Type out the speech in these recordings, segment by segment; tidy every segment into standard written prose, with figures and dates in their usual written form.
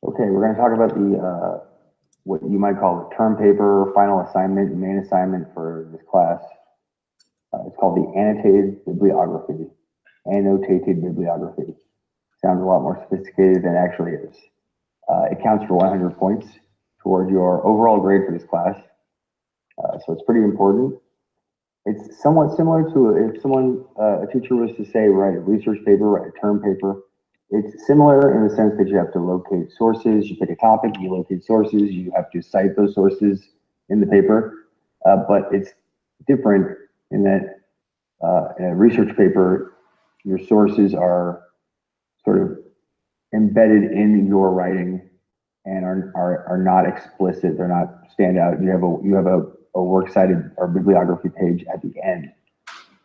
Okay, we're going to talk about the what you might call the term paper, final assignment, main assignment for this class. It's called the Annotated Bibliography. Annotated Bibliography. Sounds a lot more sophisticated than it actually is. It counts for 100 points towards your overall grade for this class. So it's pretty important. It's somewhat similar to if someone, a teacher was to say, write a research paper, write a term paper. It's similar in the sense that you have to locate sources. You pick a topic, you locate sources, you have to cite those sources in the paper. But it's different in that in a research paper, your sources are sort of embedded in your writing and are not explicit. They're not stand out. You have a works cited or bibliography page at the end.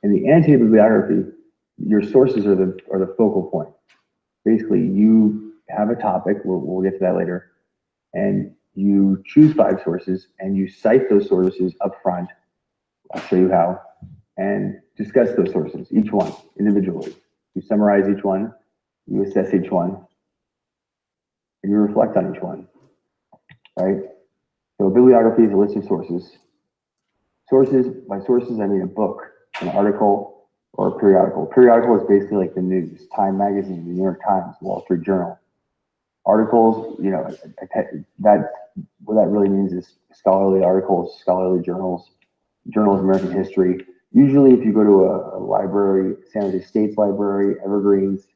In the annotated bibliography, your sources are the focal point. Basically, you have a topic, we'll get to that later, and you choose 5 sources and you cite those sources up front. I'll show you how, and discuss those sources, each one individually. You summarize each one, you assess each one, and you reflect on each one, right? So a bibliography is a list of sources. Sources, by sources, I mean a book, an article, or a periodical. Periodical is basically like the news, Time Magazine, the New York Times, Wall Street Journal. Articles, you know, what that really means is scholarly articles, scholarly journals, journals of American history. Usually if you go to a library, San Jose State's library, Evergreen's,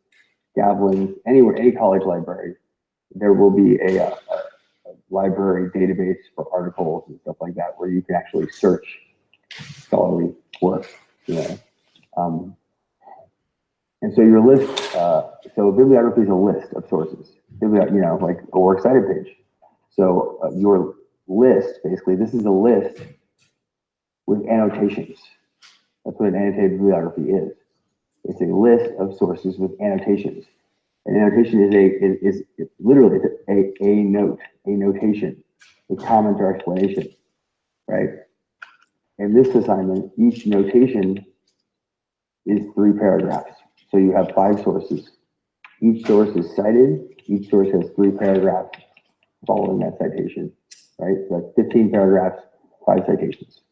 Gavlin's, anywhere, any college library, there will be a library database for articles and stuff like that, where you can actually search scholarly work, you know. And so your list, so bibliography is a list of sources, you know, like a works cited page. So your list, basically, this is a list with annotations. That's what an annotated bibliography is. It's a list of sources with annotations. An annotation is literally a note, a notation, a comment or explanation, right? In this assignment, each notation is 3 paragraphs. So you have 5 sources. Each source is cited. Each source has 3 paragraphs following that citation, right? So that's 15 paragraphs, 5 citations.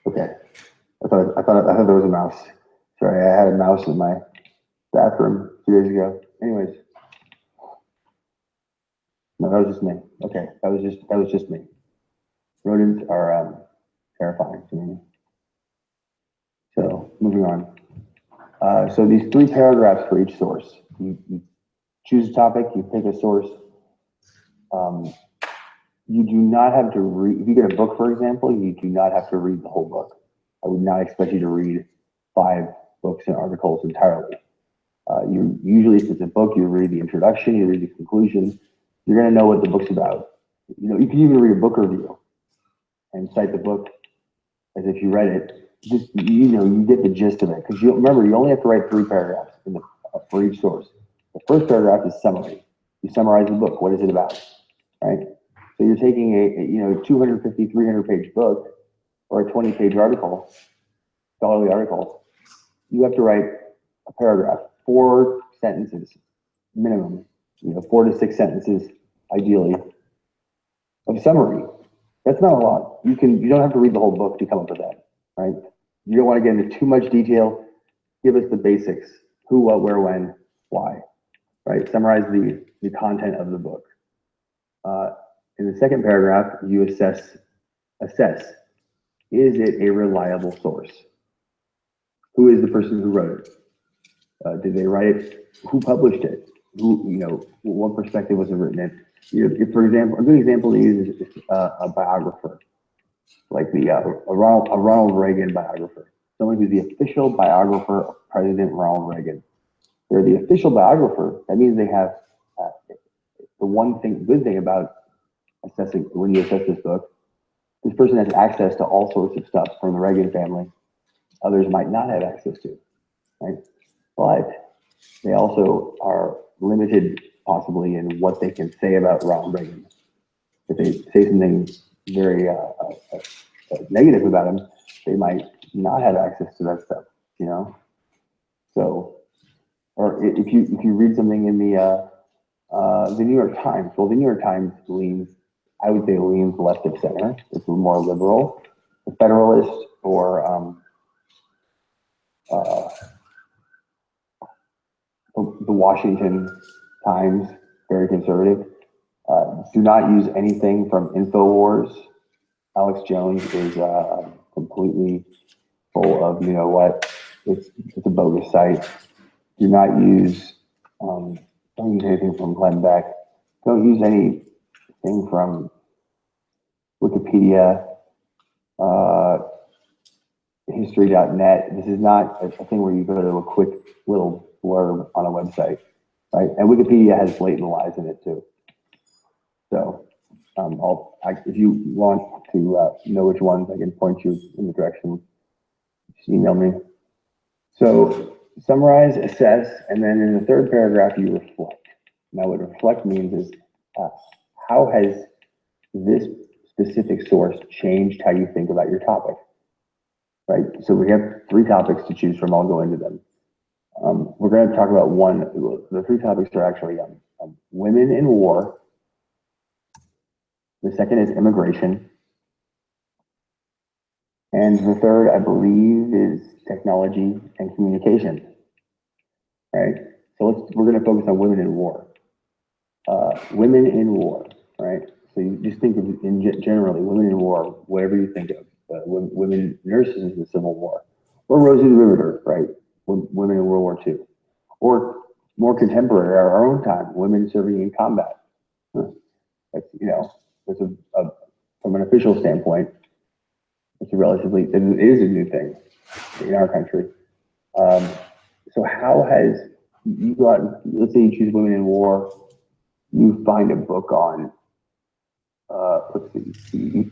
Okay. I thought there was a mouse. Sorry, I had a mouse in my bathroom 2 days ago. Anyways. No, that was just me. Okay, that was just me. Rodents are terrifying to me. So moving on. So these 3 paragraphs for each source. You choose a topic, you pick a source. You do not have to read, if you get a book, for example, you do not have to read the whole book. I would not expect you to read 5 books and articles entirely. You usually, if it's a book, you read the introduction, you read the conclusion. You're going to know what the book's about. You know, you can even read a book review and cite the book as if you read it. Just, you know, you get the gist of it, because you remember, you only have to write 3 paragraphs for each source. The first paragraph is summary. You summarize the book. What is it about, right? So you're taking a 250, 300 page book or a 20 page article, scholarly article. You have to write a paragraph, 4 sentences minimum, 4 to 6 sentences ideally of summary. That's not a lot. You don't have to read the whole book to come up with that, right? You don't want to get into too much detail. Give us the basics: who, what, where, when, why, right? Summarize the content of the book. In the second paragraph, you assess, is it a reliable source? Who is the person who wrote it? Did they write it? Who published it? What perspective was it written in? If, for example, a good example to use is a biographer, like a Ronald Reagan biographer, someone who's the official biographer of President Ronald Reagan. They're the official biographer. That means they have the good thing about assessing, when you assess this book, this person has access to all sorts of stuff from the Reagan family others might not have access to, right? But they also are limited possibly in what they can say about Ronald Reagan. If they say something very negative about him, they might not have access to that stuff, So or if you read something in the New York Times, well, the New York Times leans, I would say, leans left of center. It's more liberal. The Federalist or uh, the Washington Times, very conservative. Do not use anything from InfoWars. Alex Jones is completely full of, you know what, it's a bogus site. Do not use, don't use anything from Glenn Beck. Don't use anything from Wikipedia, uh, history.net. This is not a thing where you go to a quick little blurb on a website, right? And Wikipedia has blatant lies in it too. So if you want to know which ones, I can point you in the direction. Just email me. So summarize, assess, and then in the third paragraph, you reflect. Now what reflect means is how has this specific source changed how you think about your topic, right? So we have 3 topics to choose from. I'll go into them. We're going to talk about one. The 3 topics are actually women in war. The second is immigration. And the third, I believe, is technology and communication, right? So we're going to focus on women in war. Women in war, right? So you just think of generally women in war, whatever you think of. Women nurses in the Civil War, or Rosie the Riveter, right? Women in World War II, or more contemporary, our own time, women serving in combat. That's, you know, that's from an official standpoint, it is a new thing in our country. So how has you got, let's say you choose women in war, you find a book on, let's see,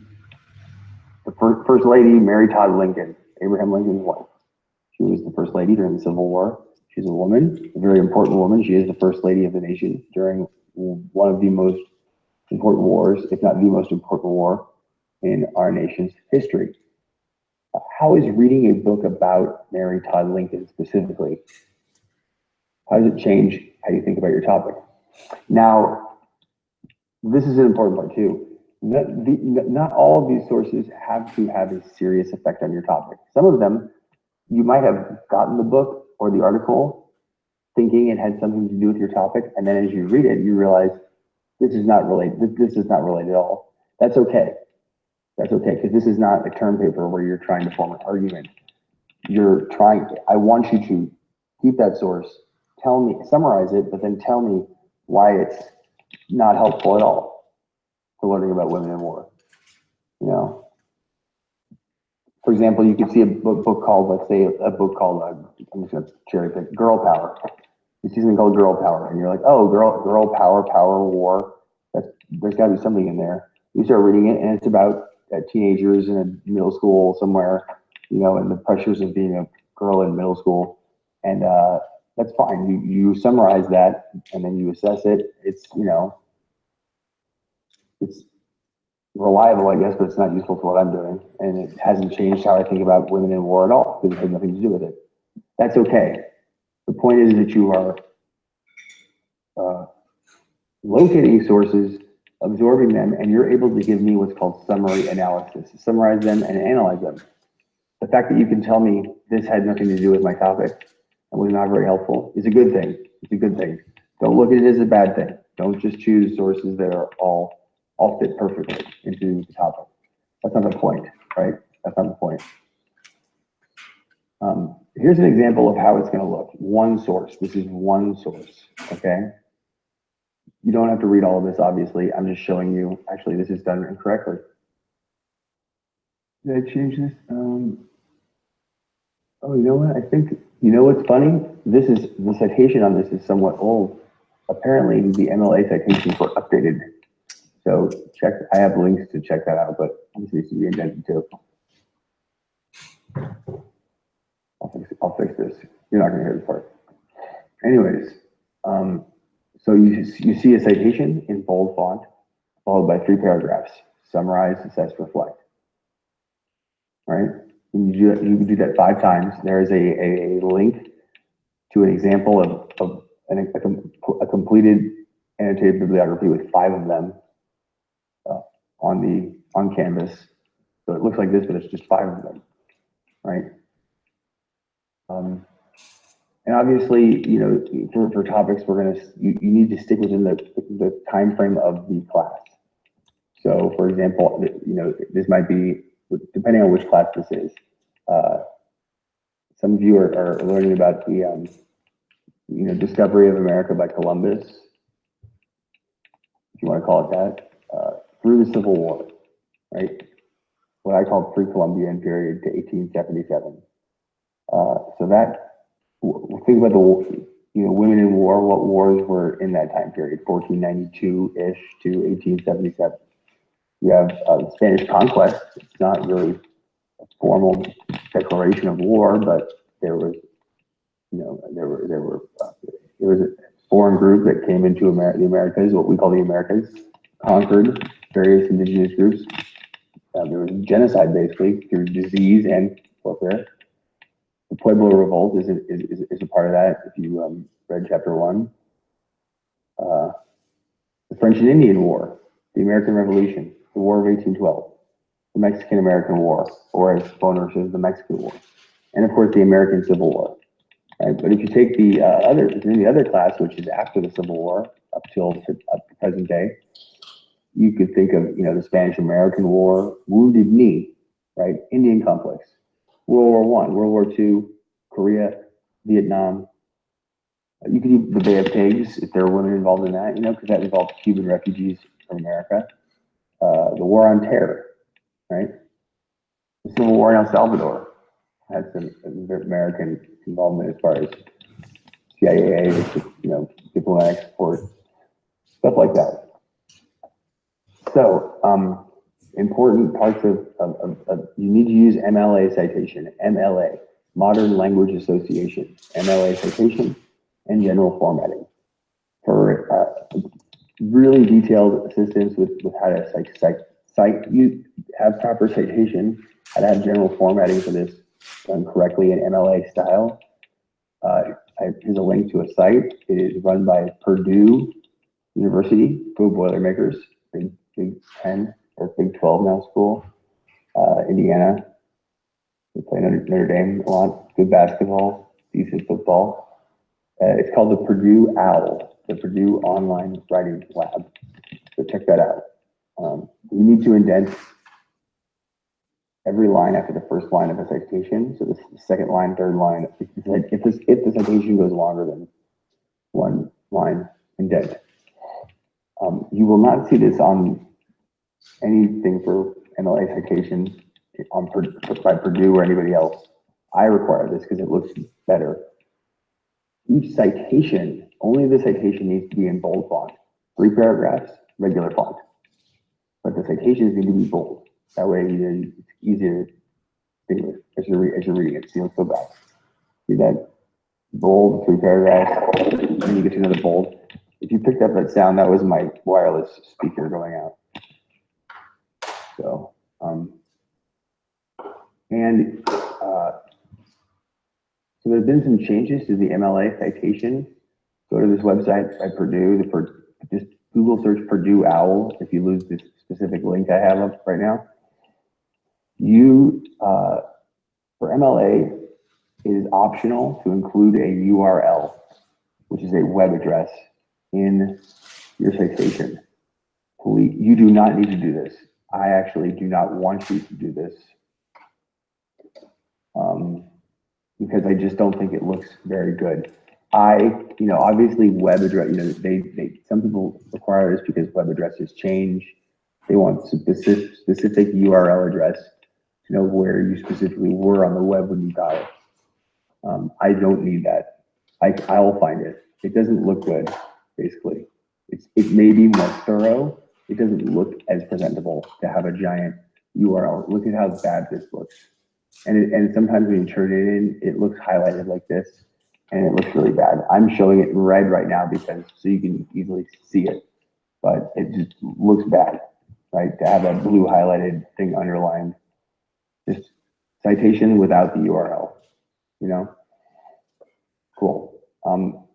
the first lady, Mary Todd Lincoln, Abraham Lincoln's wife. She was the first lady during the Civil War. She's a woman, a very important woman. She is the first lady of the nation during one of the most important wars, if not the most important war in our nation's history. How is reading a book about Mary Todd Lincoln specifically, how does it change how you think about your topic? Now, this is an important part too. Not all of these sources have to have a serious effect on your topic. Some of them, you might have gotten the book or the article thinking it had something to do with your topic, and then as you read it, you realize this is not related. This is not related at all. That's okay. That's okay, because this is not a term paper where you're trying to form an argument. I want you to keep that source, tell me, summarize it, but then tell me why it's not helpful at all to learning about women in war. You know, for example, you could see a book called, let's say, a book called, I'm just going to cherry pick, Girl Power. You see something called Girl Power, and you're like, oh, girl power, war. There's got to be something in there. You start reading it, and it's about teenagers in a middle school somewhere, you know, and the pressures of being a girl in middle school. And that's fine. You summarize that, and then you assess it. It's, you know, it's reliable, I guess, but it's not useful for what I'm doing. And it hasn't changed how I think about women in war at all, because it has nothing to do with it. That's okay. The point is that you are locating sources, absorbing them, and you're able to give me what's called summary analysis. Summarize them and analyze them. The fact that you can tell me this had nothing to do with my topic and was not very helpful is a good thing. It's a good thing. Don't look at it as a bad thing. Don't just choose sources that are all fit perfectly into the topic. That's not the point, right? That's not the point. Here's an example of how it's going to look. One source. This is one source, okay? You don't have to read all of this, obviously. I'm just showing you, actually, this is done incorrectly. Did I change this? Oh, you know what? I think, you know what's funny? The citation on this is somewhat old. Apparently, the MLA citations were updated. So I have links to check that out, but this needs to be indented too. I'll fix this. You're not gonna hear this part. Anyways, so you see a citation in bold font, followed by 3 paragraphs: summarize, assess, reflect. Right? And you can do that 5 times. There is a link to an example of a completed annotated bibliography with 5 of them on Canvas. So it looks like this, but it's just 5 of them, right? And obviously, you know, for topics, you need to stick within the time frame of the class. So, for example, you know, this might be, depending on which class this is. Some of you are learning about the, you know, discovery of America by Columbus, if you want to call it that, through the Civil War, right? What I call pre-Columbian period to 1877. So that, think about the, you know, women in war, what wars were in that time period, 1492-ish to 1877. You have the Spanish conquest. It's not really a formal declaration of war, but there was, you know, there was a foreign group that came into the Americas, what we call the Americas, conquered various indigenous groups. There was genocide basically through disease and warfare. The Pueblo Revolt is a part of that. If you read chapter 1, the French and Indian War, the American Revolution, the War of 1812, the Mexican-American War, or as Boner says, the Mexican War, and of course the American Civil War. Right? But if you take the other class, which is after the Civil War up to present day, you could think of, you know, the Spanish-American War, Wounded Knee, right? Indian conflicts, World War I, World War II, Korea, Vietnam. You could do the Bay of Pigs if there are women involved in that, you know, because that involved Cuban refugees from America. The War on Terror, right? The Civil War in El Salvador had some American involvement as far as CIA, you know, diplomatic support, stuff like that. So, important parts of you need to use MLA citation, MLA, Modern Language Association, MLA citation, and general formatting for really detailed assistance with how to cite, you have proper citation, how to have general formatting for this done correctly in MLA style. Here's a link to a site. It is run by Purdue University, go Boilermakers, Big 10 or Big 12 now school, Indiana. They play Notre Dame a lot, good basketball, decent football. It's called the Purdue OWL, the Purdue Online Writing Lab. So check that out. You need to indent every line after the first line of a citation. So the second line, third line, if the citation goes longer than one line, indent. You will not see this on anything for MLA citation by Purdue or anybody else. I require this because it looks better. Each citation, only the citation needs to be in bold font. 3 paragraphs, regular font. But the citations need to be bold. That way it's easier to distinguish as you're reading it, so you don't feel bad. See that? Bold, 3 paragraphs, and you get to another bold. If you picked up that sound, that was my wireless speaker going out. So, so there's been some changes to the MLA citation. Go to this website by Purdue. Just Google search Purdue OWL if you lose this specific link I have up right now. For MLA, it is optional to include a URL, which is a web address, in your citation. You do not need to do this. I actually do not want you to do this because I just don't think it looks very good. Obviously web address, some people require this because web addresses change. They want specific URL address to know where you specifically were on the web when you got it. I don't need that. I will find it. It doesn't look good, basically. It may be more thorough. It doesn't look as presentable to have a giant URL. Look at how bad this looks. And sometimes when you turn it in, it looks highlighted like this, and it looks really bad. I'm showing it in red right now because so you can easily see it, but it just looks bad, right? To have a blue highlighted thing underlined, just citation without the URL, Cool. So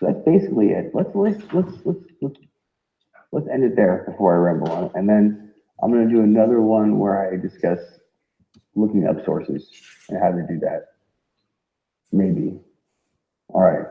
that's basically it. Let's end it there before I ramble on. And then I'm going to do another one where I discuss looking up sources and how to do that. Maybe. All right.